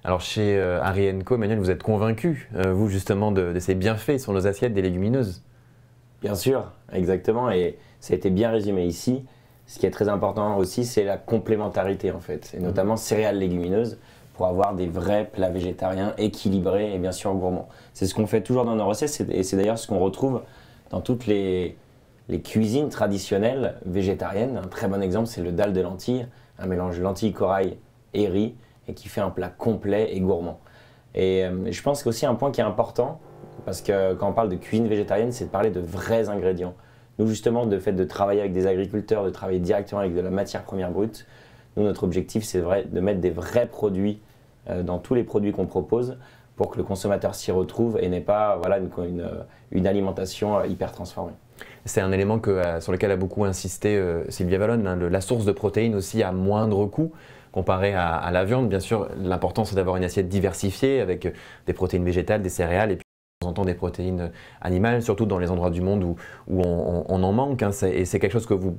Alors chez Harry & Co, Emmanuel, vous êtes convaincu, vous justement, de ces bienfaits sur nos assiettes des légumineuses? Bien sûr, exactement, et ça a été bien résumé ici. Ce qui est très important aussi, c'est la complémentarité en fait, et notamment céréales légumineuses pour avoir des vrais plats végétariens équilibrés et bien sûr gourmands. C'est ce qu'on fait toujours dans nos recettes et c'est d'ailleurs ce qu'on retrouve dans toutes les cuisines traditionnelles végétariennes. Un très bon exemple, c'est le dalle de lentilles, un mélange lentilles, corail et riz, et qui fait un plat complet et gourmand. Et je pense qu'aussi un point qui est important, parce que quand on parle de cuisine végétarienne, c'est de parler de vrais ingrédients. Nous justement, de fait de travailler avec des agriculteurs, de travailler directement avec de la matière première brute, nous notre objectif c'est de mettre des vrais produits dans tous les produits qu'on propose pour que le consommateur s'y retrouve et n'ait pas voilà, une alimentation hyper transformée. C'est un élément sur lequel a beaucoup insisté Sylvia Valone, hein, la source de protéines aussi à moindre coût comparé à la viande. Bien sûr, l'important c'est d'avoir une assiette diversifiée avec des protéines végétales, des céréales et puis de temps en temps des protéines animales, surtout dans les endroits du monde où on en manque. Hein, et c'est quelque chose que vous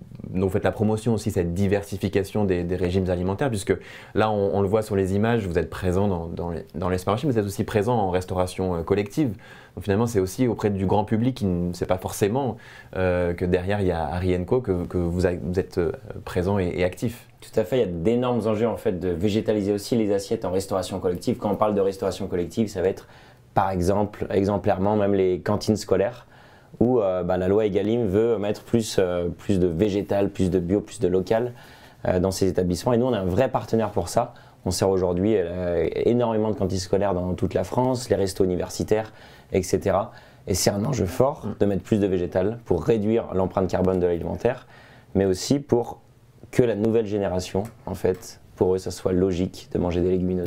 faites la promotion aussi, cette diversification des régimes alimentaires, puisque là on le voit sur les images, vous êtes présent dans les supermarchés, mais vous êtes aussi présent en restauration collective. Donc finalement c'est aussi auprès du grand public qui ne sait pas forcément que derrière il y a Harry & Co, que vous êtes présent et actif. Tout à fait, il y a d'énormes enjeux en fait de végétaliser aussi les assiettes en restauration collective. Quand on parle de restauration collective, ça va être par exemple, exemplairement, même les cantines scolaires où la loi Egalim veut mettre plus de végétal, plus de bio, plus de local dans ces établissements. Et nous, on a un vrai partenaire pour ça. On sert aujourd'hui énormément de cantines scolaires dans toute la France, les restos universitaires, etc. Et c'est un enjeu fort de mettre plus de végétal pour réduire l'empreinte carbone de l'alimentaire, mais aussi pour que la nouvelle génération, en fait, pour eux, ça soit logique de manger des légumineuses.